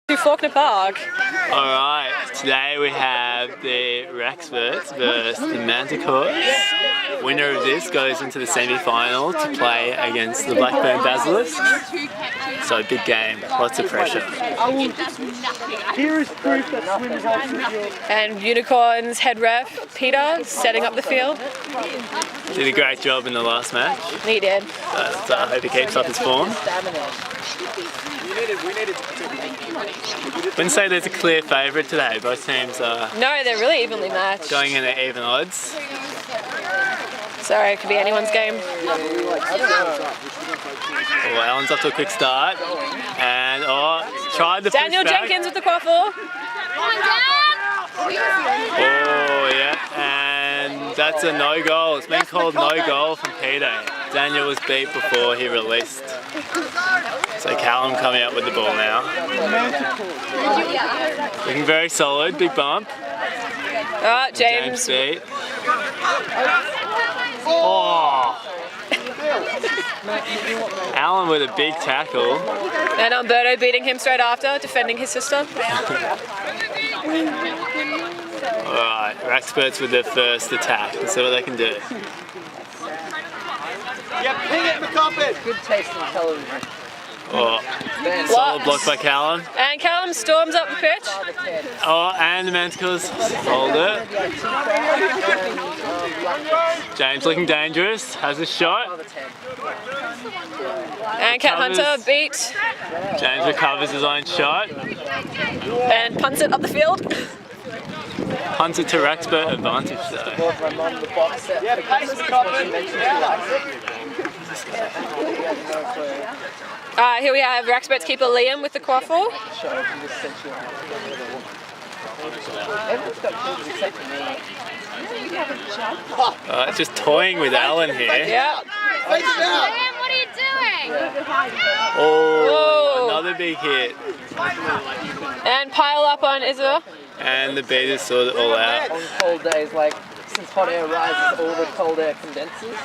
To Faulkner Park. Alright, today we have the Wrackspurts versus the Manticores. Winner of this goes into the semi-final to play against the Blackburn Basilisks. So big game, lots of pressure. And Unicorns head ref Peter setting up the field. Did a great job in the last match. He did. So I hope he keeps up his form. Wouldn't say there's a clear favourite today. Both teams are No, they're really evenly matched. going in at even odds. Sorry, it could be anyone's game. Oh, Alan's off to a quick start. And tried the Daniel push back. Jenkins with the quaffle. Oh yeah, and that's a no goal. It's been called no goal from Peter. Daniel was beat before he released. So Callum coming out with the ball now. Looking very solid, big bump. James. beat. Oh! Alan with a big tackle. And Umberto beating him straight after, defending his sister. Alright, Wrackspurts with their first attack. Let's see what they can do. Ping it, McCoppin! Good taste in television. Oh, solid block by Callum. And Callum storms up the pitch. Oh, and the Manticores hold it. James looking dangerous, has a shot. And Cat Hunter beat James recovers his own shot. and punts it up the field. Hunts it to Wrackspurt advantage though. Yeah, pace McCoppin! Here we have Wrackspurts keeper Liam with the quaffle. Just toying with Alan here. Yeah. Face it out! What are you doing? Oh, another big hit. And pile up on Isabel. And the beaters sort it all out. On cold days, like since hot air rises, all the cold air condenses.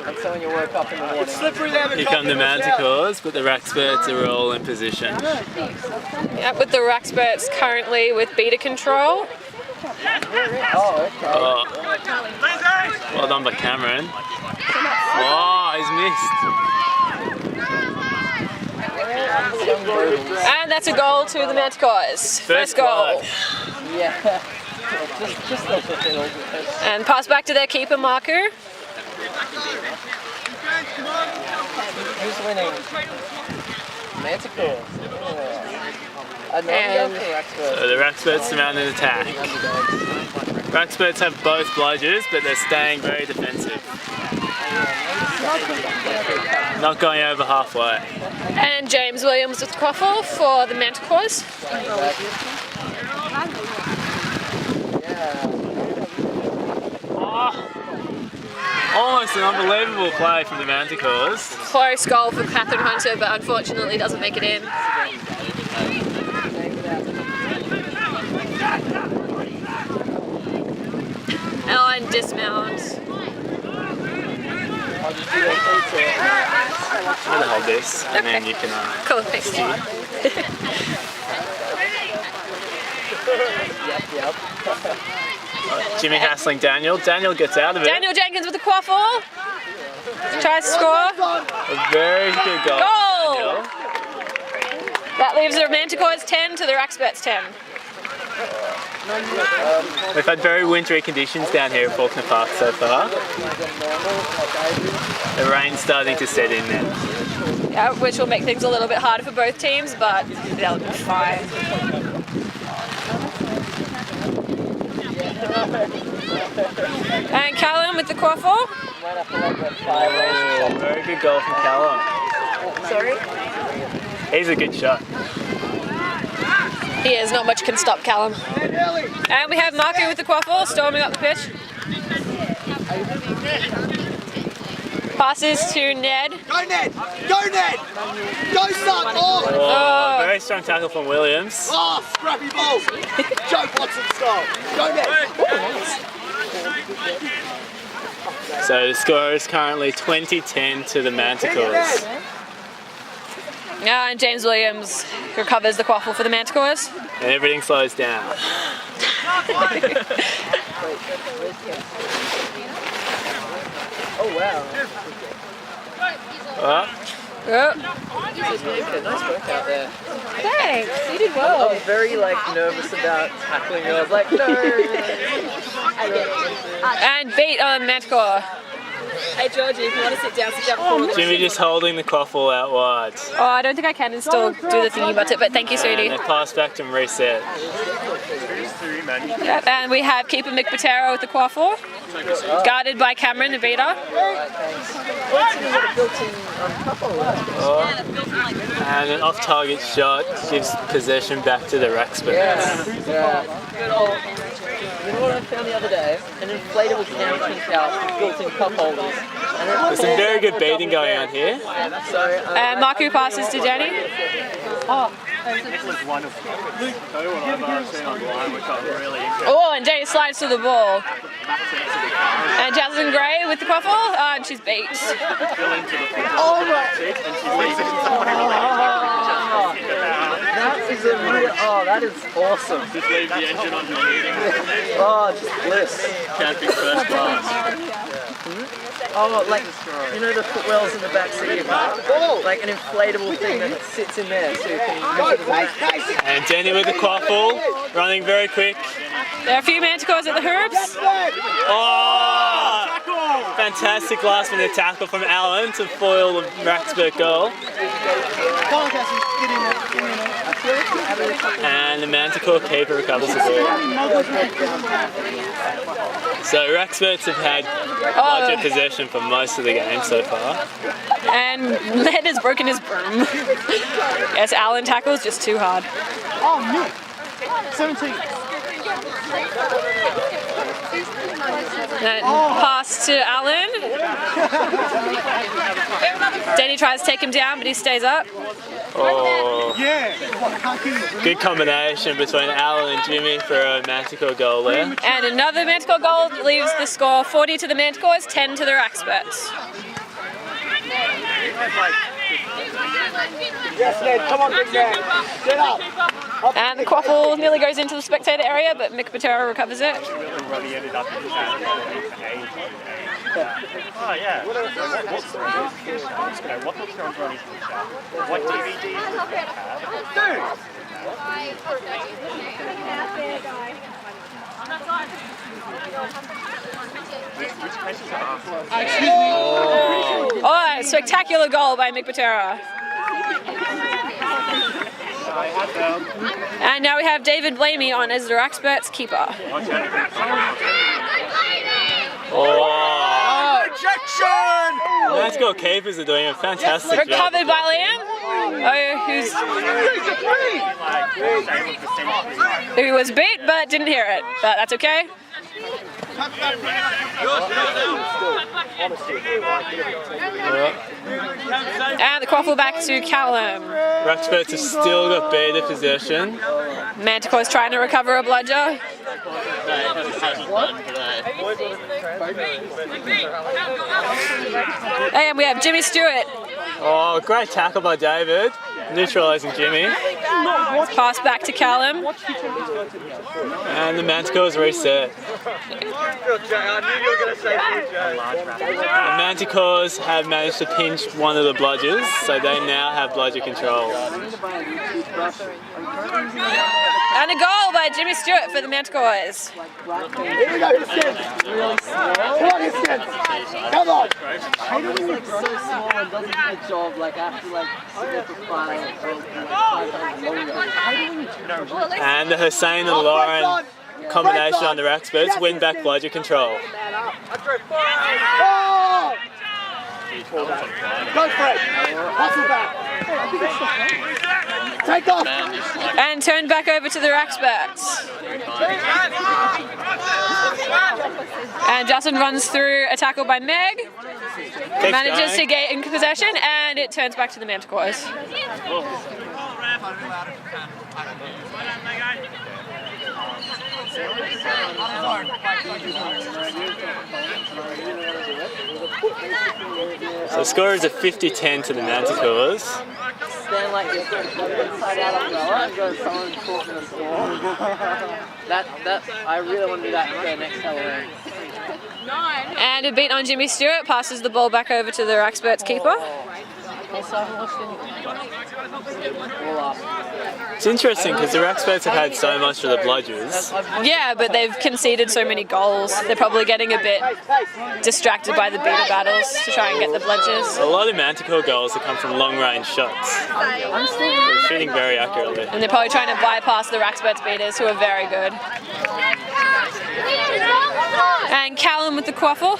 And so when you woke up in the morning, Slippery there, Here come the Manticores, but the Wrackspurts are all in position. Yep, with the Wrackspurts currently with beta control. oh, okay. Oh. Well done by Cameron. Oh, he's missed. And that's a goal to the Manticores. First goal. Yeah. just those little bits. And pass back to their keeper, Marku. Who's winning? Manticores. And So the Wrackspurts mount an attack. Wrackspurts have both bludgers, but they're staying very defensive. Not going over halfway. And James Williams with the quaffle for the Manticores. Oh, almost an unbelievable play from the Manticores. Close goal for Catherine Hunter, but unfortunately doesn't make it in. Ellen dismounts. I'm gonna hold this, and then you can. Cool, thanks. Jimmy hassling Daniel. Daniel gets out of it. Daniel Jenkins with the quaffle. Tries to score. A very good goal. Goal! That leaves the Manticores 10 to the Wrackspurts 10. We've had very wintry conditions down here at Faulkner Park so far. The rain's starting to set in now. Yeah, which will make things a little bit harder for both teams, but they'll be fine. And Callum with the quaffle. Oh, very good goal from Callum. Sorry? He's a good shot. He is, not much can stop Callum. And we have Marku with the quaffle, storming up the pitch. Passes to Ned. Go Ned! Go Ned! Go son! Oh, very strong tackle from Williams. Oh, scrappy ball! Joe Watson style! Go Ned! So the score is currently 20-10 to the Manticores. Yeah, and James Williams recovers the quaffle for the Manticores. And everything slows down. Oh wow. Oh, Oh, Nice work out there. thanks, you did I well. was very like nervous about tackling you. I was like, no. And beat on Manticore. Hey Georgie, if you want to sit down forward. Jimmy just holding the quaffle out wide. Oh, I don't think I can still do the thingy button, but thank you, And sweetie. they pass back to reset. Yep, and we have keeper Mick Patero with the quaffle, guarded by Cameron, the beater. And an off-target shot gives possession back to the Wrackspurts. Yeah. You know what I found the other day? An inflatable counting couch with built-in cup holders. There's some very good beating going on here. So, And Marku passes to Jenny. Oh, and Jenny slides to the ball. And Jasmine Gray with the quaffle, and she's beat. That is awesome. Just leave the engine on your meeting. Oh, just bliss. Camping first class. Oh, like, you know the footwells in the back seat? Like an inflatable thing that sits in there so you can use it. And Jenny with the quaffle, running very quick. There are a few Manticores at the hoops. Oh! Fantastic last minute tackle from Allen to foil the Wrackspurt goal. And the Manticore keeper recovers the ball. So Wrackspurts have had larger possession for most of the game so far. And Led has broken his broom. Yes, Allen tackles just too hard. Oh, Nick. 17. And pass to Allen. Denny tries to take him down, but he stays up. Oh, Yeah. good combination between Allen and Jimmy for a Manticore goal there. And another Manticore goal leaves the score 40 to the Manticores, 10 to the Wrackspurts. Yes, Ned. Come on, big man. Get up. And the quaffle nearly goes into the spectator area, but Mick Patero recovers it. Oh yeah. What books are on Ronnie's bookshelf? What DVDs does it have? Which places are Oh, spectacular goal by Mick Patero. And now we have David Blamey on as the Wrackspurts keeper. Oh, Rejection! Manticore keepers are doing a fantastic job. Recovered by Liam, who was beat but didn't hear it. But that's okay. And the quaffle back to Callum. Wrackspurts have still got better possession. Manticore's trying to recover a bludger. And we have Jimmy Stewart. Oh, great tackle by David, neutralising Jimmy. Pass back to Callum. And the Manticores reset. The Manticores have managed to pinch one of the bludgers, so they now have bludger control. And a goal by Jimmy Stewart for the Manticores. Here we go, Histens. Come on, Histens. Come on. How do we look so small and doesn't do a job like after like sit for 5 longer? And the Hussein and Lauren combination on the Wrackspurts win back bludger control. Oh! Go, Fred. Hustle back. Take off. And turned back over to the Wrackspurts. And Justin runs through a tackle by Meg. Manages to get in possession, and it turns back to the Manticores. So the score is a 50-10 to the Manticores. stand like this, inside out umbrella, and go someone caught in the storm. I really want to do that for next Halloween. And a beat on Jimmy Stewart, passes the ball back over to the Wrackspurts keeper. It's interesting because the Wrackspurts have had so much of the bludgers. Yeah, but they've conceded so many goals. They're probably getting a bit distracted by the beater battles to try and get the bludgers. A lot of Manticore goals have come from long-range shots. They're shooting very accurately. And they're probably trying to bypass the Wrackspurts beaters, who are very good. And Callum with the quaffle.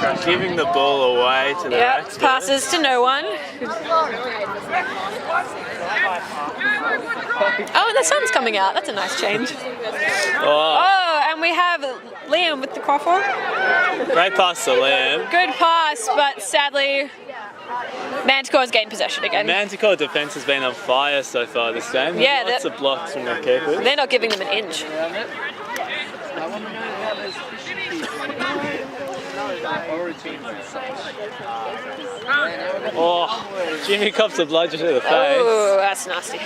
And giving the ball away to the Wrackspurts. Passes to no one. Oh, and the sun's coming out. That's a nice change. Oh, and we have Liam with the quaffle. Great pass to Liam. Good pass, but sadly, Manticore's gained possession again. Manticore defence has been on fire so far this game. Yeah, lots of blocks from their keepers. They're not giving them an inch. Oh, Jimmy cops a bludger to the face. Oh, that's nasty.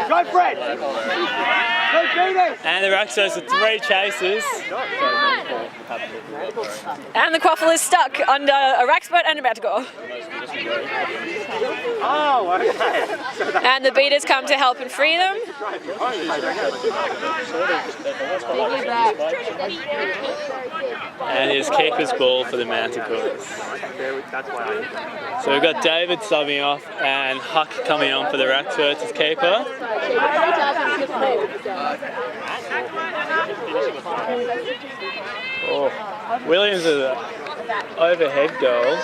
Go, Fred! Go, Peters! And the Wrackspurts with 3 chases. And the quaffle is stuck under a Wrackspurt and a Manticore. Oh, okay. And the beaters come to help and free them. And his keeper's ball for the Manticores. So we've got David subbing off and Huck coming on for the Wrackspurts as keeper. Oh, Williams with an overhead goal.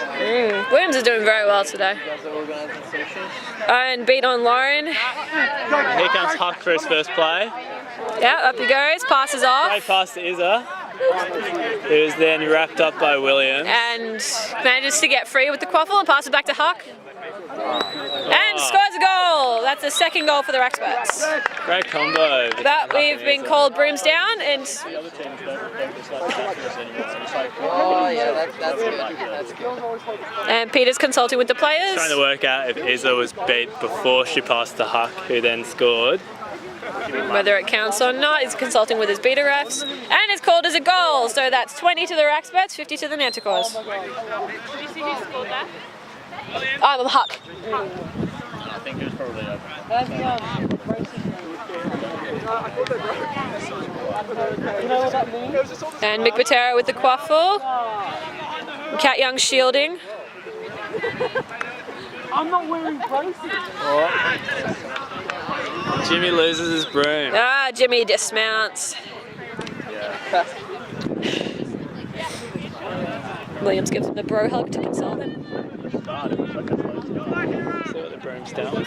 Williams is doing very well today. And beat on Lauren. Here comes Huck for his first play. Yeah, up he goes, passes off. Great pass to Izza, who is then wrapped up by Williams. And manages to get free with the quaffle and passes back to Huck. And scores a goal! That's the second goal for the Wrackspurts. Great combo. That we've been called brooms down, and Oh yeah, that's good. That's good. and Peter's consulting with the players. Trying to work out if Izza was beat before she passed to Huck, who then scored. Whether it counts or not, he's consulting with his beta refs, and it's called as a goal. So that's 20 to the Wrackspurts, 50 to the Manticores. Did you see who scored that? Oh, Huck. I think it was probably And Mick Botero with the quaffle. Cat Young shielding. I'm not wearing braces. Jimmy loses his broom. Ah, Jimmy dismounts. Williams gives him the bro hug to console him. See what the broom's down.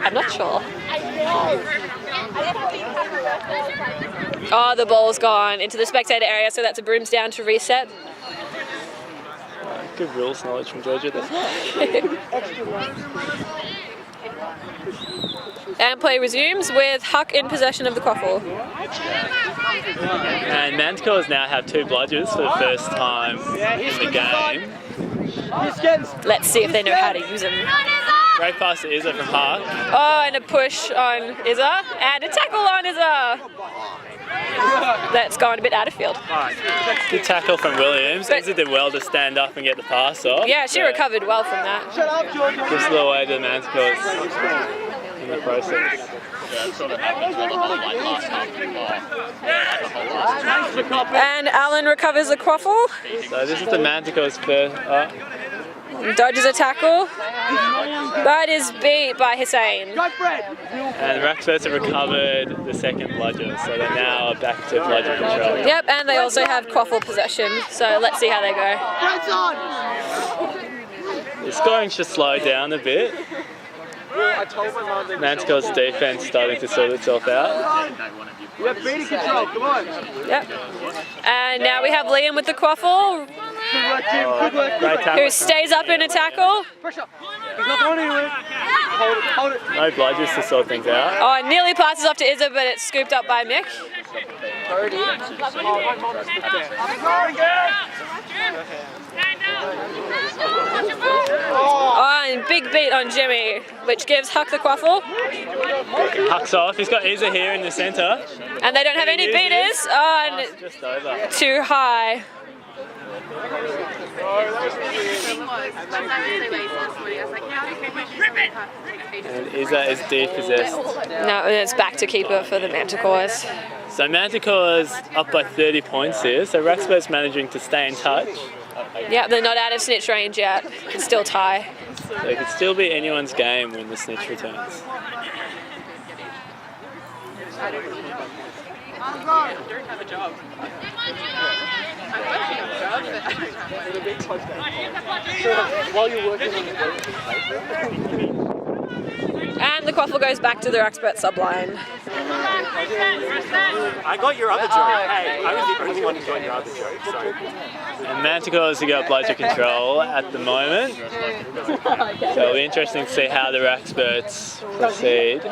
I'm not sure. Oh, the ball's gone into the spectator area, so that's a brooms down to reset. Good rules knowledge from Georgia there. And play resumes with Huck in possession of the quaffle. And Manticores now have 2 bludgers for the first time in the game. Let's see if they know how to use them. Great pass to Izza from Huck. Oh, and a push on Izza, and a tackle on Izza. That's gone a bit out of field. Good tackle from Williams. Izza did well to stand up and get the pass off. Yeah, she recovered well from that. Gives it away to the Manticores in the process. And Alan recovers the quaffle. So this is the Manticores first. Dodges a tackle, but is beat by Hussein. And the Wrackspurts have recovered the second bludger, so they're now back to bludger control. Yep, and they also have quaffle possession, so let's see how they go. The scoring should slow down a bit. Manticore's defense starting to sort itself out. You have beta control, come on. Yep. And now we have Liam with the quaffle, Good work, Jim. Good work. Great tackle. who stays up in a tackle. Pressure. He's not going anywhere. Hold it. No bludgers to sort things out. Oh, and nearly passes off to Izza, but it's scooped up by Mick. Oh, and big beat on Jimmy, which gives Huck the quaffle. Huck's off. He's got Isa here in the centre. And they don't have any beaters. Oh, and Just over. too high. And Isa is depossessed. No, it's back to keeper for the Manticores. So Manticores up by 30 points here. So Wrackspurts managing to stay in touch. Yeah, they're not out of snitch range yet. Can still tie. So it could still be anyone's game when the snitch returns. And the quaffle goes back to the Wrackspurts subline. I got your other joke. Hey, I was the only one who got your other joke. Sorry. And Manticores have got bludger control at the moment. So it'll be interesting to see how the Wrackspurts proceed.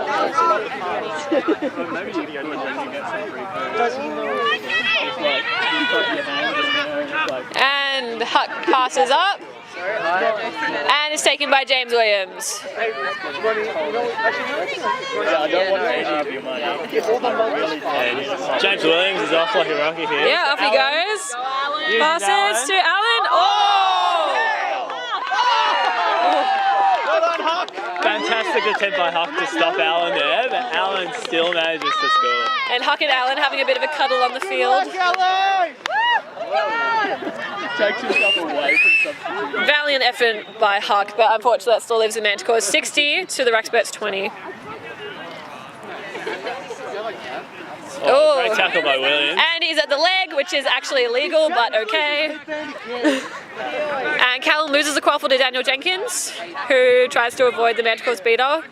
And Huck passes up. And is taken by James Williams. I don't want any of your money. And James Williams is off like a rocket here. Yeah, off he goes. Passes to Alan. Fantastic attempt by Huck to stop Alan there, but Alan still manages to score. And Huck and Alan having a bit of a cuddle on the field. Takes himself away from substitute. Valiant effort by Huck, but unfortunately that still leaves the Manticores 60 to the Wrackspurts 20. Oh, great tackle by Williams. And he's at the leg, which is actually illegal, but okay. And Callum loses the quaffle to Daniel Jenkins, who tries to avoid the Manticores beater.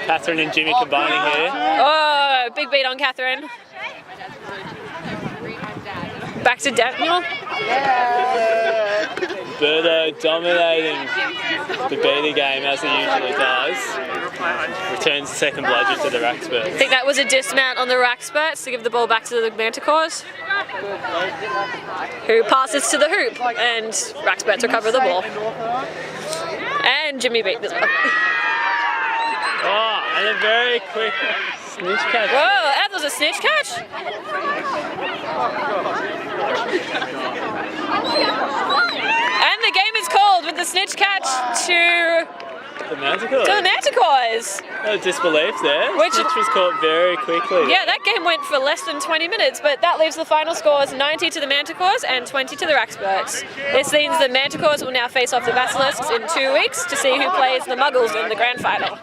Catherine and Jimmy combining here. Oh, big beat on Catherine. Back to Daniel. Berto dominating the beater game as he usually does. Returns second bludger to the I Wrackspurts. think that was a dismount on the Wrackspurts to give the ball back to the Manticores, who passes to the hoop, and Wrackspurts recover the ball. And Jimmy beat this one. Oh, and a very quick snitch catch. Whoa, that was a snitch catch? And the game is called with the snitch catch to The Manticores. the Manticores. No disbelief there. Which- Snitch was caught very quickly. Yeah, that game went for less than 20 minutes, but that leaves the final scores 90 to the Manticores and 20 to the Wrackspurts. This means the Manticores will now face off the Basilisks in 2 weeks to see who plays the Muggles in the grand final.